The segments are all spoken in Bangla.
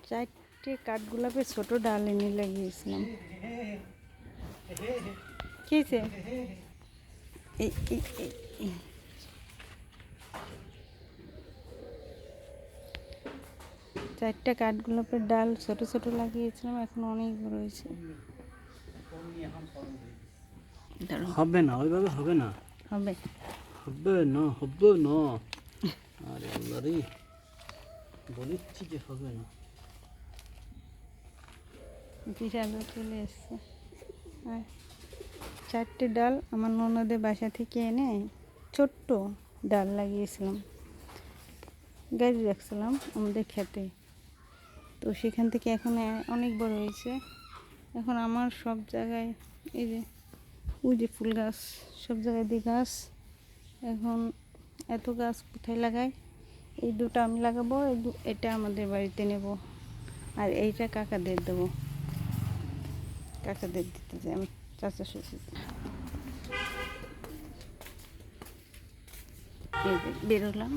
চারটে কাঠগোলাপের ছোট ডাল এনে লাগিয়েছিলাম। কি হয়েছে? চারটে কাঠগোলাপের ডাল ছোট ছোট লাগিয়েছিলাম, এখন অনেক বড় হয়েছে। হবে না, ওইভাবে হবে না। হবে হবে না, হবে না। আরে আল্লাহ রে, বলেছি যে হবে না। বিড়ালও চলে এসছে। আর চারটে ডাল আমার ননদের বাসা থেকে এনে ছোট্ট ডাল লাগিয়েছিলাম, গাড়ি রাখছিলাম আমাদের খেতে। তো সেখান থেকে এখন অনেক বড় হয়েছে। এখন আমার সব জায়গায় এই যে ওই যে ফুল গাছ, সব জায়গায় দিয়ে গাছ। এখন এত গাছ কোথায় লাগাই? এই দুটো আমি লাগাবো, এটা আমাদের বাড়িতে নেব, আর এইটা কাকাদের দেবো। কাকাদের দিতে যাই আমি, চাচা শ্বশুর। বেরোলাম,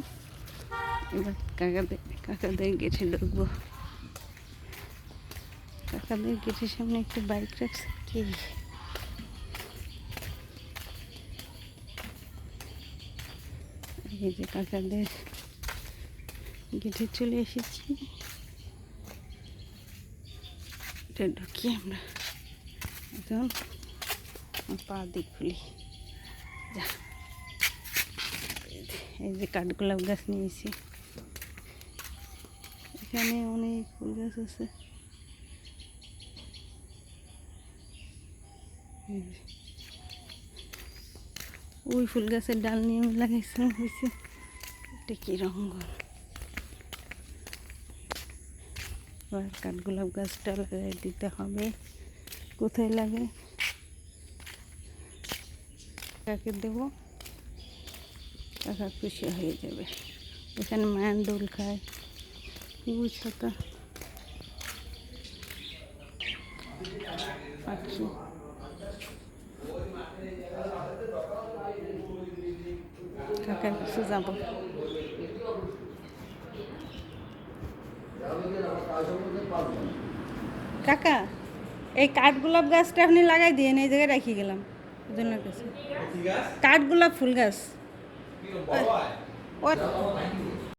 এবার কাকাদের গেটে ঢুকবো। কাকাদের গেটের সামনে একটু বাইক রাখছে কি, এই যে কাকাদের গেটে চলে এসেছি। এটা ঢুকি আমরা এখন, পা দিক খুলি। যা, এই যে কাঠগোলাপ গাছ নিয়েছি, এখানে অনেক ফুল গাছ আছে। ওই ফুল গাছের ডাল নিয়ে আমি লাগাইছিলাম, হয়েছে। এটা কি রঙ? এবার কাঠগোলাপ গাছটা লাগাই দিতে হবে। কোথায় লাগে? কাকে দেব, কাকা খুশি হয়ে যাবে। এখানে মায়ান দোল খায়, ছাতা পাখি। কাকার কাছে যাব। কাকা, এই কাঠগোলাপ গাছটা আপনি লাগাই দিয়ে এই জায়গায় রাখি গেলাম ওজনের কাছে। কাঠগোলাপ ফুল গাছ